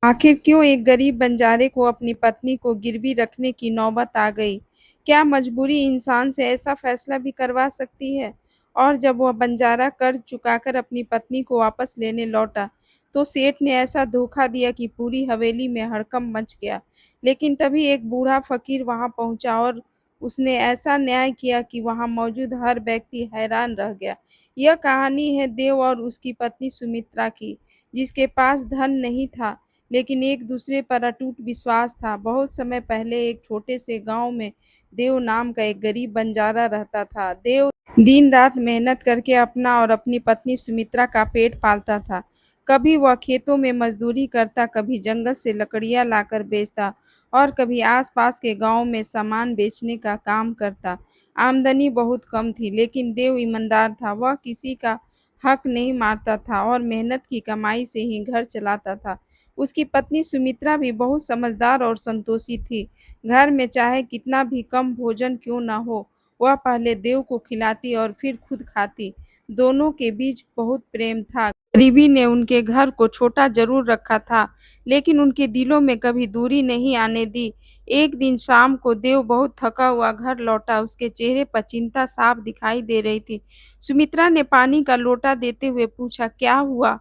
आखिर क्यों एक गरीब बंजारे को अपनी पत्नी को गिरवी रखने की नौबत आ गई? क्या मजबूरी इंसान से ऐसा फैसला भी करवा सकती है? और जब वह बंजारा कर्ज चुकाकर अपनी पत्नी को वापस लेने लौटा, तो सेठ ने ऐसा धोखा दिया कि पूरी हवेली में हड़कंप मच गया। लेकिन तभी एक बूढ़ा फकीर वहां पहुंचा और उसने ऐसा न्याय किया कि वहां मौजूद हर व्यक्ति हैरान रह गया। यह कहानी है देव और उसकी पत्नी सुमित्रा की, जिसके पास धन नहीं था लेकिन एक दूसरे पर अटूट विश्वास था। बहुत समय पहले एक छोटे से गांव में देव नाम का एक गरीब बंजारा रहता था। देव दिन रात मेहनत करके अपना और अपनी पत्नी सुमित्रा का पेट पालता था। कभी वह खेतों में मजदूरी करता, कभी जंगल से लकड़ियां लाकर बेचता और कभी आसपास के गांव में सामान बेचने का काम करता। आमदनी बहुत कम थी, लेकिन देव ईमानदार था। वह किसी का हक नहीं मारता था और मेहनत की कमाई से ही घर चलाता था। उसकी पत्नी सुमित्रा भी बहुत समझदार और संतोषी थी। घर में चाहे कितना भी कम भोजन क्यों न हो, वह पहले देव को खिलाती और फिर खुद खाती। दोनों के बीच बहुत प्रेम था। गरीबी ने उनके घर को छोटा जरूर रखा था, लेकिन उनके दिलों में कभी दूरी नहीं आने दी। एक दिन शाम को देव बहुत थका हुआ घर लौटा। उसके चेहरे पर चिंता साफ दिखाई दे रही थी। सुमित्रा ने पानी का लोटा देते हुए पूछा, क्या हुआ?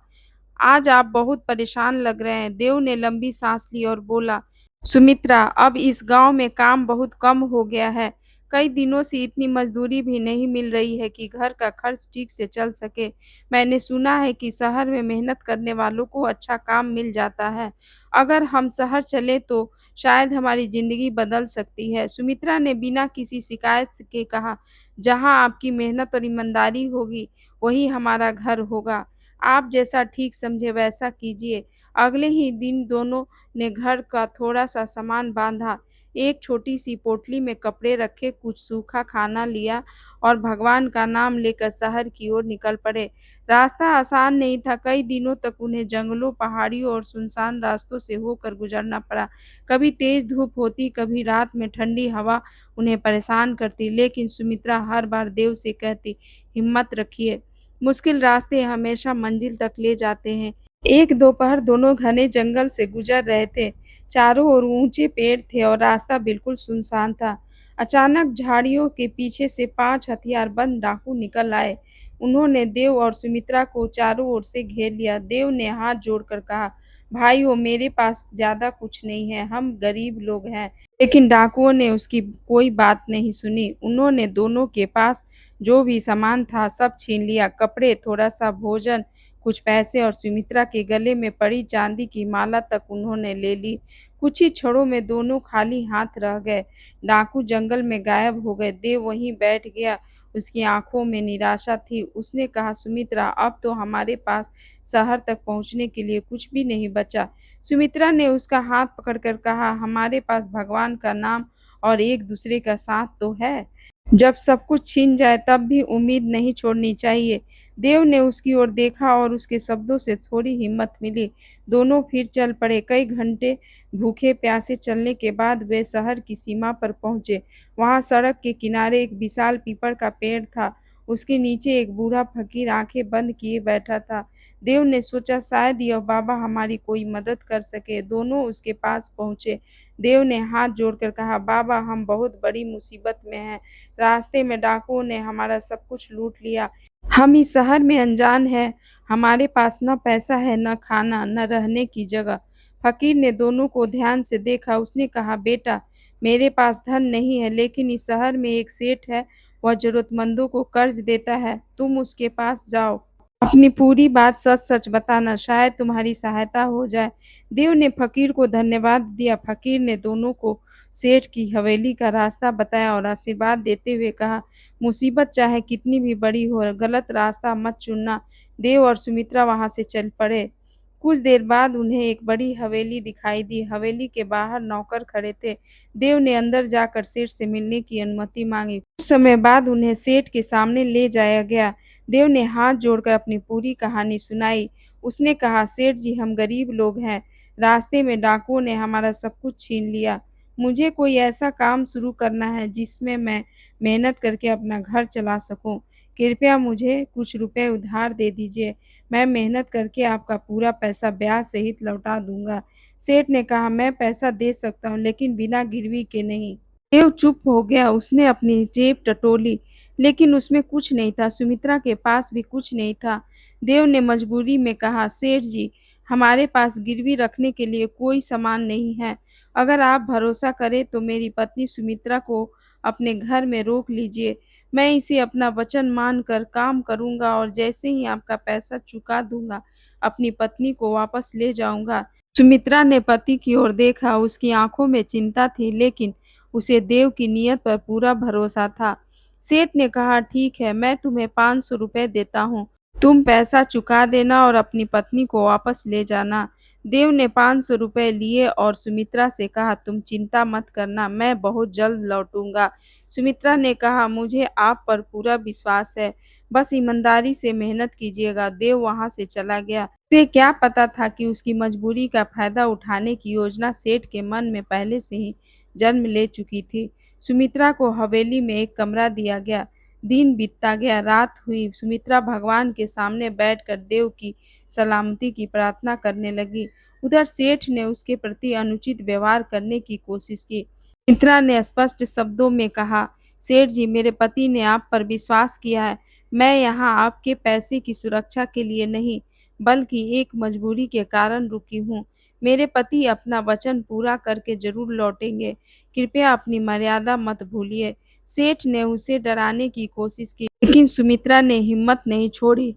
आज आप बहुत परेशान लग रहे हैं। देव ने लंबी सांस ली और बोला, सुमित्रा, अब इस गांव में काम बहुत कम हो गया है। कई दिनों से इतनी मजदूरी भी नहीं मिल रही है कि घर का खर्च ठीक से चल सके। मैंने सुना है कि शहर में मेहनत करने वालों को अच्छा काम मिल जाता है। अगर हम शहर चले तो शायद हमारी जिंदगी बदल सकती है। सुमित्रा ने बिना किसी शिकायत के कहा, जहां आपकी मेहनत और ईमानदारी होगी, वही हमारा घर होगा। आप जैसा ठीक समझे वैसा कीजिए। अगले ही दिन दोनों ने घर का थोड़ा-सा सामान बाँधा, एक छोटी-सी पोटली में कपड़े रखे, कुछ सूखा खाना लिया और भगवान का नाम लेकर शहर की ओर निकल पड़े। रास्ता आसान नहीं था, कई दिनों तक उन्हें जंगलों, पहाड़ियों और सुनसान रास्तों से होकर गुजरना पड़ा। कभी तेज धूप होती, कभी रात में ठंडी हवा उन्हें परेशान करती, लेकिन सुमित्रा हर बार देव से कहती, हिम्मत रखिए, मुश्किल रास्ते हमेशा मंजिल तक ले जाते हैं। एक दोपहर दोनों घने जंगल से गुजर रहे थे। चारों ओर ऊंचे पेड़ थे और रास्ता बिल्कुल सुनसान था। अचानक झाड़ियों के पीछे से 5 हथियारबंद डाकू निकल आए। उन्होंने देव और सुमित्रा को चारों ओर से घेर लिया। देव ने हाथ जोड़कर कहा, भाइयों, मेरे पास ज्यादा कुछ नहीं है, हम गरीब लोग हैं। लेकिन डाकुओं ने उसकी कोई बात नहीं सुनी। उन्होंने दोनों के पास जो भी सामान था सब छीन लिया, कपड़े, थोड़ा सा भोजन, कुछ पैसे और सुमित्रा के गले में पड़ी चांदी की माला तक उन्होंने ले ली। कुछ ही क्षणों में दोनों खाली हाथ रह गए। डाकू जंगल में गायब हो गए। देव वहीं बैठ गया। उसकी आंखों में निराशा थी। उसने कहा, सुमित्रा, अब तो हमारे पास शहर तक पहुंचने के लिए कुछ भी नहीं बचा। सुमित्रा ने उसका हाथ पकड़कर कहा, हमारे पास भगवान का नाम और एक दूसरे का साथ तो है। जब सब कुछ छिन जाए तब भी उम्मीद नहीं छोड़नी चाहिए। देव ने उसकी ओर देखा और उसके शब्दों से थोड़ी हिम्मत मिली। दोनों फिर चल पड़े। कई घंटे भूखे प्यासे चलने के बाद वे शहर की सीमा पर पहुंचे। वहां सड़क के किनारे एक विशाल पीपल का पेड़ था। उसके नीचे एक बूढ़ा फकीर आंखें बंद किए बैठा था। देव ने सोचा, शायद यह बाबा हमारी कोई मदद कर सके। दोनों उसके पास पहुंचे। देव ने हाथ जोड़कर कहा, बाबा, हम बहुत बड़ी मुसीबत में हैं। रास्ते में डाकुओं ने हमारा सब कुछ लूट लिया। हम इस शहर में अनजान हैं। हमारे पास न पैसा है, न खाना, न रहने की जगह। फकीर ने दोनों को ध्यान से देखा। उसने कहा, बेटा, मेरे पास धन नहीं है, लेकिन इस शहर में एक सेठ है। वह जरूरतमंदों को कर्ज देता है। तुम उसके पास जाओ। अपनी पूरी बात सच सच बताना, शायद तुम्हारी सहायता हो जाए। देव ने फकीर को धन्यवाद दिया। फकीर ने दोनों को सेठ की हवेली का रास्ता बताया और आशीर्वाद देते हुए कहा, मुसीबत चाहे कितनी भी बड़ी हो, गलत रास्ता मत चुनना। देव और सुमित्रा वहां से चल पड़े। कुछ देर बाद उन्हें एक बड़ी हवेली दिखाई दी। हवेली के बाहर नौकर खड़े थे। देव ने अंदर जाकर सेठ से मिलने की अनुमति मांगी। कुछ समय बाद उन्हें सेठ के सामने ले जाया गया। देव ने हाथ जोड़कर अपनी पूरी कहानी सुनाई। उसने कहा, सेठ जी, हम गरीब लोग हैं। रास्ते में डाकुओं ने हमारा सब कुछ छीन लिया। मुझे कोई ऐसा काम शुरू करना है जिसमें मैं मेहनत करके अपना घर चला सकूँ। कृपया मुझे कुछ रुपए उधार दे दीजिए। मैं मेहनत करके आपका पूरा पैसा ब्याज सहित लौटा दूँगा। सेठ ने कहा, मैं पैसा दे सकता हूँ लेकिन बिना गिरवी के नहीं। देव चुप हो गया। उसने अपनी जेब टटोली, लेकिन उसमें कुछ नहीं था। सुमित्रा के पास भी कुछ नहीं था। देव ने मजबूरी में कहा, सेठ जी, हमारे पास गिरवी रखने के लिए कोई सामान नहीं है। अगर आप भरोसा करें तो मेरी पत्नी सुमित्रा को अपने घर में रोक लीजिए। मैं इसे अपना वचन मानकर काम करूँगा और जैसे ही आपका पैसा चुका दूँगा, अपनी पत्नी को वापस ले जाऊँगा। सुमित्रा ने पति की ओर देखा। उसकी आँखों में चिंता थी, लेकिन उसे देव की नीयत पर पूरा भरोसा था। सेठ ने कहा, ठीक है, मैं तुम्हें 500 रुपए देता हूँ। तुम पैसा चुका देना और अपनी पत्नी को वापस ले जाना। देव ने 500 रुपए लिए और सुमित्रा से कहा, तुम चिंता मत करना, मैं बहुत जल्द लौटूंगा। सुमित्रा ने कहा, मुझे आप पर पूरा विश्वास है, बस ईमानदारी से मेहनत कीजिएगा। देव वहां से चला गया। उसे क्या पता था कि उसकी मजबूरी का फायदा उठाने की योजना सेठ के मन में पहले से ही जन्म ले चुकी थी। सुमित्रा को हवेली में एक कमरा दिया गया। दिन बीतता गया, रात हुई। सुमित्रा भगवान के सामने बैठकर देव की सलामती की प्रार्थना करने लगी। उधर सेठ ने उसके प्रति अनुचित व्यवहार करने की कोशिश की। सुमित्रा ने स्पष्ट शब्दों में कहा, सेठ जी, मेरे पति ने आप पर विश्वास किया है। मैं यहाँ आपके पैसे की सुरक्षा के लिए नहीं, बल्कि एक मजबूरी के कारण रुकी हूँ। मेरे पति अपना वचन पूरा करके जरूर लौटेंगे। कृपया अपनी मर्यादा मत भूलिए। सेठ ने उसे डराने की कोशिश की, लेकिन सुमित्रा ने हिम्मत नहीं छोड़ी।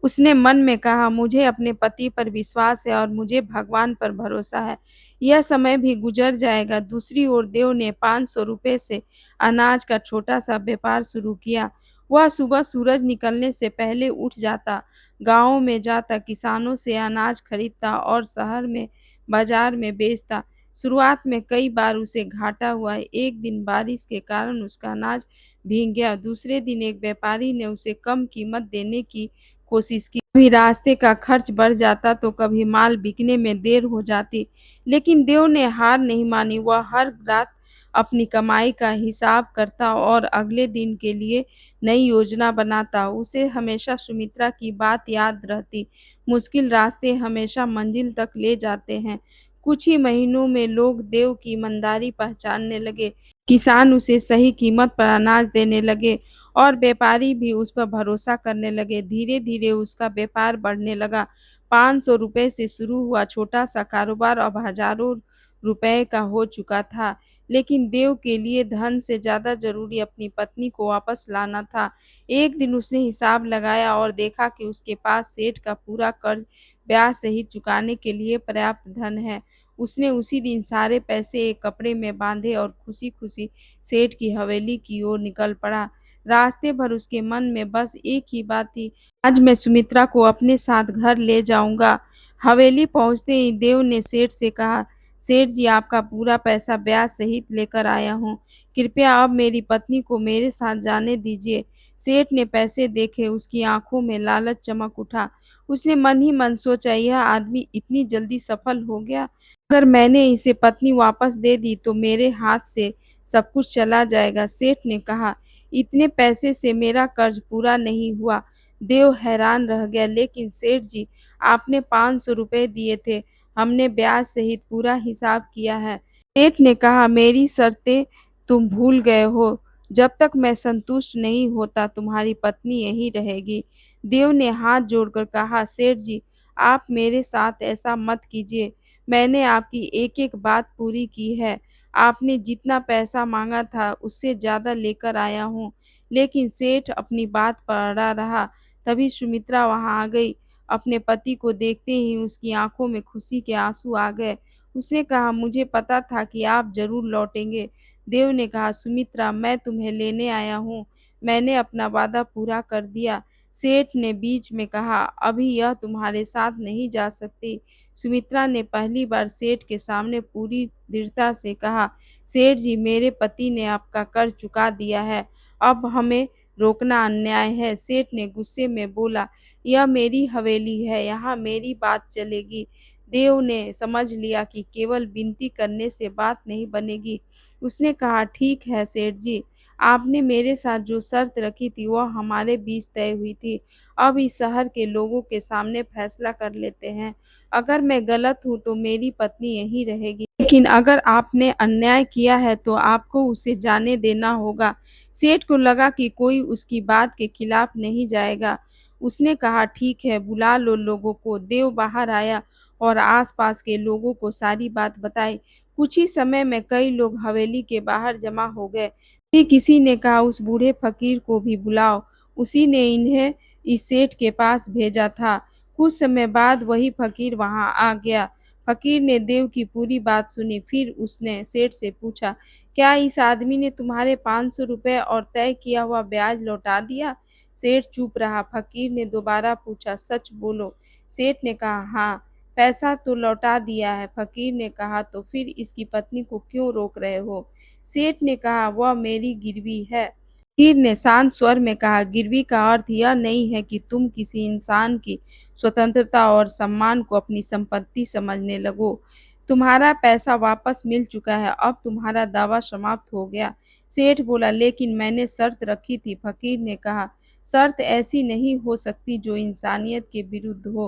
उसने मन में कहा, मुझे अपने पति पर विश्वास है और मुझे भगवान पर भरोसा है। यह समय भी गुजर जाएगा। दूसरी ओर देव ने 500 रुपए से अनाज का छोटा सा व्यापार शुरू किया। वह सुबह सूरज निकलने से पहले उठ जाता, गाँव में जाता, किसानों से अनाज खरीदता और शहर में बाजार में बेचता। शुरुआत में कई बार उसे घाटा हुआ। एक दिन बारिश के कारण उसका अनाज भीग गया। दूसरे दिन एक व्यापारी ने उसे कम कीमत देने की कोशिश की। कभी रास्ते का खर्च बढ़ जाता तो कभी माल बिकने में देर हो जाती, लेकिन देव ने हार नहीं मानी। वह हर रात अपनी कमाई का हिसाब करता और अगले दिन के लिए नई योजना बनाता। उसे हमेशा सुमित्रा की बात याद रहती, मुश्किल रास्ते हमेशा मंजिल तक ले जाते हैं। कुछ ही महीनों में लोग देव की ईमानदारी पहचानने लगे। किसान उसे सही कीमत पर अनाज देने लगे और व्यापारी भी उस पर भरोसा करने लगे। धीरे धीरे उसका व्यापार बढ़ने लगा। 500 रुपए से शुरू हुआ छोटा सा कारोबार अब हजारों रुपए का हो चुका था। लेकिन देव के लिए धन से ज्यादा जरूरी अपनी पत्नी को वापस लाना था। एक दिन उसने हिसाब लगाया और देखा कि उसके पास सेठ का पूरा कर्ज ब्याज सहित चुकाने के लिए पर्याप्त धन है। उसने उसी दिन सारे पैसे एक कपड़े में बांधे और खुशी खुशी सेठ की हवेली की ओर निकल पड़ा। रास्ते भर उसके मन में बस एक ही बात थी, आज मैं सुमित्रा को अपने साथ घर ले जाऊंगा। हवेली पहुंचते ही देव ने सेठ से कहा, सेठ जी, आपका पूरा पैसा ब्याज सहित लेकर आया हूँ। कृपया अब मेरी पत्नी को मेरे साथ जाने दीजिए। सेठ ने पैसे देखे। उसकी आंखों में लालच चमक उठा। उसने मन ही मन सोचा, यह आदमी इतनी जल्दी सफल हो गया। अगर मैंने इसे पत्नी वापस दे दी तो मेरे हाथ से सब कुछ चला जाएगा। सेठ ने कहा, इतने पैसे से मेरा कर्ज पूरा नहीं हुआ। देव हैरान रह गया, लेकिन सेठ जी, आपने 500 रुपए दिए थे, हमने ब्याज सहित पूरा हिसाब किया है। सेठ ने कहा, मेरी शर्तें तुम भूल गए हो। जब तक मैं संतुष्ट नहीं होता तुम्हारी पत्नी यहीं रहेगी। देव ने हाथ जोड़कर कहा, सेठ जी, आप मेरे साथ ऐसा मत कीजिए। मैंने आपकी एक एक बात पूरी की है। आपने जितना पैसा मांगा था उससे ज्यादा लेकर आया हूँ। लेकिन सेठ अपनी बात पर अड़ा रहा। तभी सुमित्रा वहां आ गई। अपने पति को देखते ही उसकी आंखों में खुशी के आंसू आ गए। उसने कहा, मुझे पता था कि आप जरूर लौटेंगे। देव ने कहा, सुमित्रा, मैं तुम्हें लेने आया हूँ। मैंने अपना वादा पूरा कर दिया। सेठ ने बीच में कहा, अभी यह तुम्हारे साथ नहीं जा सकती। सुमित्रा ने पहली बार सेठ के सामने पूरी दृढ़ता से कहा, सेठ जी, मेरे पति ने आपका कर्ज चुका दिया है। अब हमें रोकना अन्याय है। सेठ ने गुस्से में बोला, यह मेरी हवेली है, यहाँ मेरी बात चलेगी। देव ने समझ लिया कि केवल विनती करने से बात नहीं बनेगी। उसने कहा, ठीक है सेठ जी, आपने मेरे साथ जो शर्त रखी थी वह हमारे बीच तय हुई थी। अब इस शहर के लोगों के सामने फैसला कर लेते हैं। अगर मैं गलत हूँ तो मेरी पत्नी यहीं रहेगी, लेकिन अगर आपने अन्याय किया है तो आपको उसे जाने देना होगा। सेठ को लगा कि कोई उसकी बात के खिलाफ नहीं जाएगा। उसने कहा, ठीक है, बुला लो लोगों को। देव बाहर आया और आसपास के लोगों को सारी बात बताई। कुछ ही समय में कई लोग हवेली के बाहर जमा हो गए। फिर किसी ने कहा, उस बूढ़े फकीर को भी बुलाओ, उसी ने इन्हें इस सेठ के पास भेजा था। कुछ समय बाद वही फकीर वहां आ गया। फकीर ने देव की पूरी बात सुनी। फिर उसने सेठ से पूछा, क्या इस आदमी ने तुम्हारे 500 रुपए और तय किया हुआ ब्याज लौटा दिया? सेठ चुप रहा। फकीर ने दोबारा पूछा, सच बोलो। सेठ ने कहा, हाँ, पैसा तो लौटा दिया है। फकीर ने कहा, तो फिर इसकी पत्नी को क्यों रोक रहे हो? सेठ ने कहा, वह मेरी गिरवी है। फकीर ने शांत स्वर में कहा, गिरवी का अर्थ यह नहीं है कि तुम किसी इंसान की स्वतंत्रता और सम्मान को अपनी संपत्ति समझने लगो। तुम्हारा पैसा वापस मिल चुका है, अब तुम्हारा दावा समाप्त हो गया। सेठ बोला, लेकिन मैंने शर्त रखी थी। फकीर ने कहा, शर्त ऐसी नहीं हो सकती जो इंसानियत के विरुद्ध हो।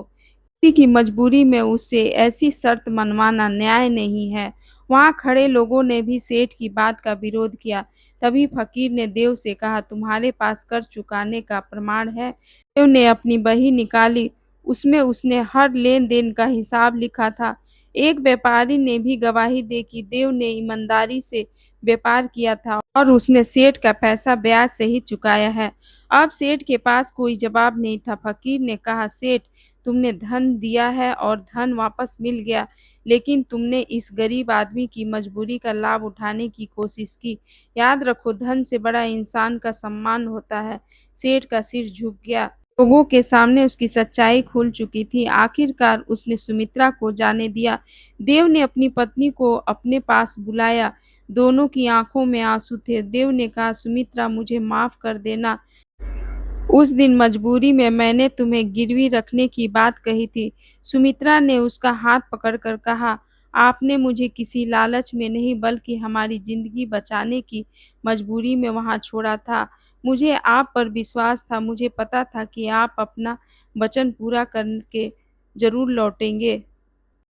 किसी की मजबूरी में उससे ऐसी शर्त मनवाना न्याय नहीं है। वहां खड़े लोगों ने भी सेठ की बात का विरोध किया। तभी फकीर ने देव से कहा, तुम्हारे पास कर चुकाने का प्रमाण है? देव ने अपनी बही निकाली। उसमें उसने हर लेन देन का हिसाब लिखा था। एक व्यापारी ने भी गवाही दी कि देव ने ईमानदारी से व्यापार किया था और उसने सेठ का पैसा ब्याज सहित चुकाया है। अब सेठ के पास कोई जवाब नहीं था। फकीर ने कहा, सेठ, तुमने धन दिया है और धन वापस मिल गया, लेकिन तुमने इस गरीब आदमी की मजबूरी का लाभ उठाने की कोशिश की। याद रखो, धन से बड़ा इंसान का सम्मान होता है। सेठ का सिर झुक गया। लोगों के सामने उसकी सच्चाई खुल चुकी थी। आखिरकार उसने सुमित्रा को जाने दिया। देव ने अपनी पत्नी को अपने पास बुलाया। दोनों की आंखों में आंसू थे। देव ने कहा, सुमित्रा, मुझे माफ कर देना। उस दिन मजबूरी में मैंने तुम्हें गिरवी रखने की बात कही थी। सुमित्रा ने उसका हाथ पकड़कर कहा, आपने मुझे किसी लालच में नहीं बल्कि हमारी जिंदगी बचाने की मजबूरी में वहां छोड़ा था। मुझे आप पर विश्वास था। मुझे पता था कि आप अपना वचन पूरा करके जरूर लौटेंगे।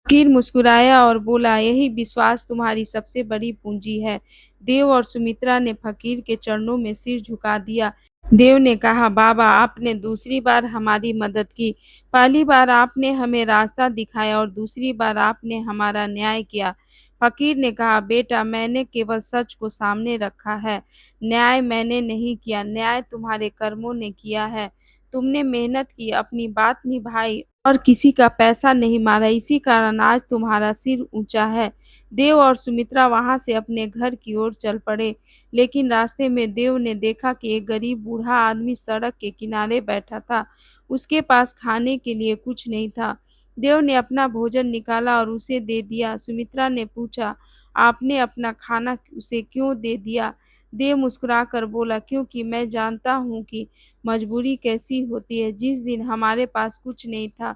फकीर मुस्कुराया और बोला, यही विश्वास तुम्हारी सबसे बड़ी पूंजी है। देव और सुमित्रा ने फकीर के चरणों में सिर झुका दिया। देव ने कहा, बाबा, आपने दूसरी बार हमारी मदद की। पहली बार आपने हमें रास्ता दिखाया और दूसरी बार आपने हमारा न्याय किया। फकीर ने कहा, बेटा, मैंने केवल सच को सामने रखा है। न्याय मैंने नहीं किया, न्याय तुम्हारे कर्मों ने किया है। तुमने मेहनत की, अपनी बात निभाई और किसी का पैसा नहीं मारा। इसी कारण आज तुम्हारा सिर ऊंचा है। देव और सुमित्रा वहां से अपने घर की ओर चल पड़े। लेकिन रास्ते में देव ने देखा कि एक गरीब बूढ़ा आदमी सड़क के किनारे बैठा था। उसके पास खाने के लिए कुछ नहीं था। देव ने अपना भोजन निकाला और उसे दे दिया। सुमित्रा ने पूछा, आपने अपना खाना उसे क्यों दे दिया? देव मुस्कुराकर बोला, क्योंकि मैं जानता हूँ कि मजबूरी कैसी होती है। जिस दिन हमारे पास कुछ नहीं था,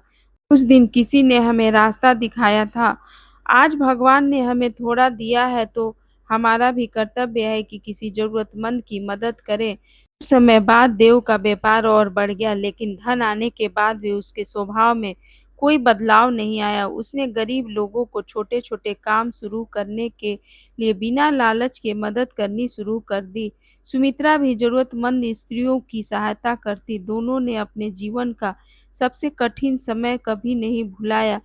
उस दिन किसी ने हमें रास्ता दिखाया था। आज भगवान ने हमें थोड़ा दिया है तो हमारा भी कर्तव्य है कि किसी जरूरतमंद की मदद करें। कुछ समय बाद देव का व्यापार और बढ़ गया, लेकिन धन आने के बाद भी उसके स्वभाव में कोई बदलाव नहीं आया। उसने गरीब लोगों को छोटे छोटे काम शुरू करने के लिए बिना लालच के मदद करनी शुरू कर दी। सुमित्रा भी जरूरतमंद स्त्रियों की सहायता करती। दोनों ने अपने जीवन का सबसे कठिन समय कभी नहीं भुलाया।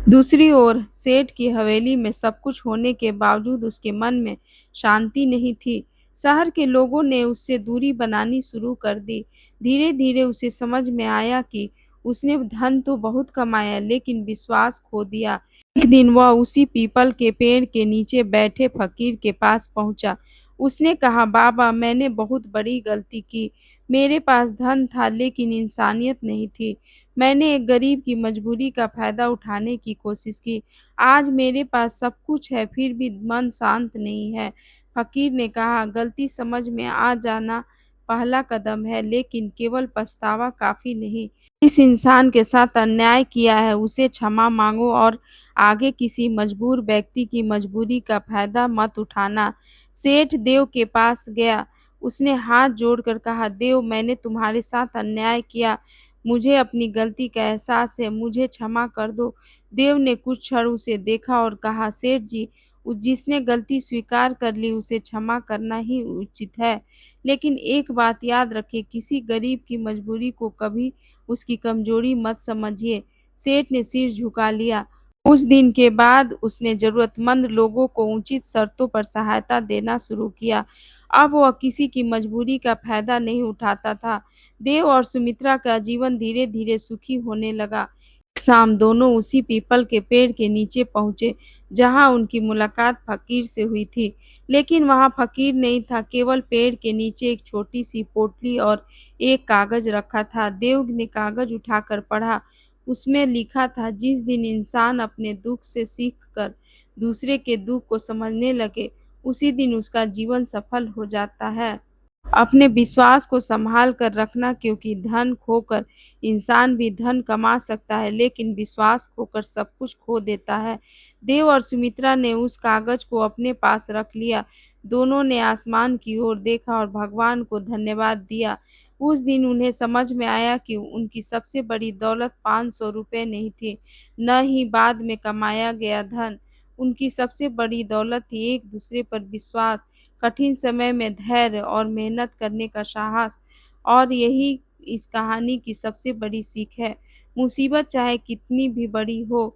दूसरी ओर सेठ की हवेली में सब कुछ होने के बावजूद उसके मन में शांति नहीं थी। शहर के लोगों ने उससे दूरी बनानी शुरू कर दी। धीरे धीरे उसे समझ में आया कि उसने धन तो बहुत कमाया, लेकिन विश्वास खो दिया। एक दिन वह उसी पीपल के पेड़ के नीचे बैठे फकीर के पास पहुंचा। उसने कहा, बाबा, मैंने बहुत बड़ी गलती की। मेरे पास धन था लेकिन इंसानियत नहीं थी। मैंने एक गरीब की मजबूरी का फायदा उठाने की कोशिश की। आज मेरे पास सब कुछ है, फिर भी मन शांत नहीं है। फकीर ने कहा, गलती समझ में आ जाना पहला कदम है, लेकिन केवल पछतावा काफ़ी नहीं। जिस इंसान के साथ अन्याय किया है उसे क्षमा माँगो और आगे किसी मजबूर व्यक्ति की मजबूरी का फ़ायदा मत उठाना। सेठ देव के पास गया। उसने हाथ जोड़कर कहा, देव, मैंने तुम्हारे साथ अन्याय किया। मुझे अपनी गलती का एहसास है, मुझे क्षमा कर दो। देव ने कुछ क्षण उसे देखा और कहा, सेठ जी, जिसने गलती स्वीकार कर ली उसे क्षमा करना ही उचित है। लेकिन एक बात याद रखें, किसी गरीब की मजबूरी को कभी उसकी कमजोरी मत समझिए। सेठ ने सिर झुका लिया। उस दिन के बाद उसने जरूरतमंद लोगों को उचित शर्तों पर सहायता देना शुरू किया। अब वह किसी की मजबूरी का फायदा नहीं उठाता था। देव और सुमित्रा का जीवन धीरे धीरे सुखी होने लगा। एक शाम दोनों उसी पीपल के पेड़ के नीचे पहुंचे जहां उनकी मुलाकात फकीर से हुई थी। लेकिन वहां फकीर नहीं था, केवल पेड़ के नीचे एक छोटी सी पोटली और एक कागज रखा था। देव ने कागज उठाकर पढ़ा। उसमें लिखा था, जिस दिन इंसान अपने दुख से सीखकर दूसरे के दुख को समझने लगे, उसी दिन उसका जीवन सफल हो जाता है। अपने विश्वास को संभाल कर रखना, क्योंकि धन खोकर इंसान भी धन कमा सकता है, लेकिन विश्वास खोकर सब कुछ खो देता है। देव और सुमित्रा ने उस कागज को अपने पास रख लिया। दोनों ने आसमान की ओर देखा और भगवान को धन्यवाद दिया। उस दिन उन्हें समझ में आया कि उनकी सबसे बड़ी दौलत 500 रुपये नहीं थी, न ही बाद में कमाया गया धन। उनकी सबसे बड़ी दौलत थी एक दूसरे पर विश्वास, कठिन समय में धैर्य और मेहनत करने का साहस। और यही इस कहानी की सबसे बड़ी सीख है। मुसीबत चाहे कितनी भी बड़ी हो,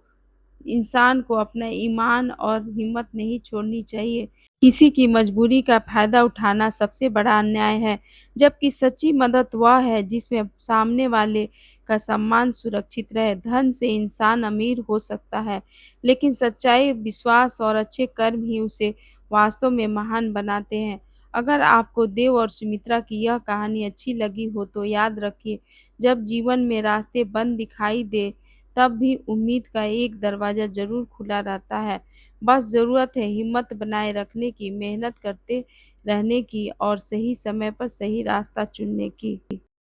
इंसान को अपना ईमान और हिम्मत नहीं छोड़नी चाहिए। किसी की मजबूरी का फ़ायदा उठाना सबसे बड़ा अन्याय है, जबकि सच्ची मदद वह है जिसमें सामने वाले का सम्मान सुरक्षित रहे। धन से इंसान अमीर हो सकता है, लेकिन सच्चाई, विश्वास और अच्छे कर्म ही उसे वास्तव में महान बनाते हैं। अगर आपको देव और सुमित्रा की यह कहानी अच्छी लगी हो तो याद रखिए, जब जीवन में रास्ते बंद दिखाई दे, तब भी उम्मीद का एक दरवाज़ा ज़रूर खुला रहता है। बस ज़रूरत है हिम्मत बनाए रखने की, मेहनत करते रहने की और सही समय पर सही रास्ता चुनने की।